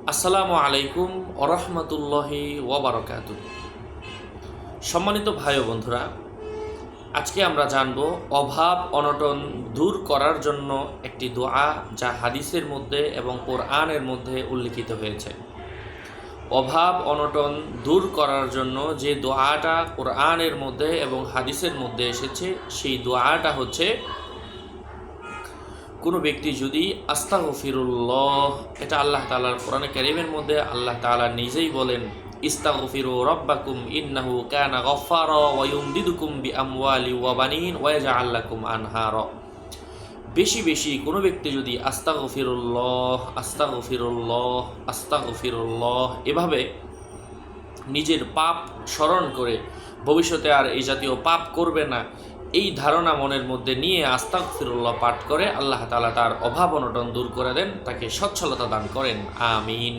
আসসালামু আলাইকুম ওরহমতুল্লাহি ওয়াবারাকাতু। সম্মানিত ভাই ও বন্ধুরা, আজকে আমরা জানব অভাব অনটন দূর করার জন্য একটি দোয়া যা হাদিসের মধ্যে এবং কোরআনের মধ্যে উল্লিখিত হয়েছে। অভাব অনটন দূর করার জন্য যে দোয়াটা কোরআনের মধ্যে এবং হাদিসের মধ্যে এসেছে, সেই দোয়াটা হচ্ছে, কোনো ব্যক্তি যদি আস্তাগফিরুল্লাহ, এটা আল্লাহ তাআলার কোরআনে কারীমের মধ্যে আল্লাহ তাআলা নিজেই বলেন, ইস্তাগফিরু রাব্বাকুম ইন্নাহু কানা গফফারা ওয়া ইউমদিদুকুম বিআমওয়ালি ওয়া বানিন ওয়া ইয়াজআল লাকুম আনহারা। বেশি বেশি কোনো ব্যক্তি যদি আস্তাগফিরুল্লাহ আস্তাগফিরুল্লাহ আস্তাগফিরুল্লাহ এভাবে নিজের পাপ স্মরণ করে ভবিষ্যতে আর এই জাতীয় পাপ করবে না, এই ধারণা মনের মধ্যে নিয়ে আস্তাগফিরুল্লাহ পাঠ করে আল্লাহ তাআলা তার অভাব অনটন দূর করে দেন, তাকে সচ্ছলতা দান করেন। আমিন।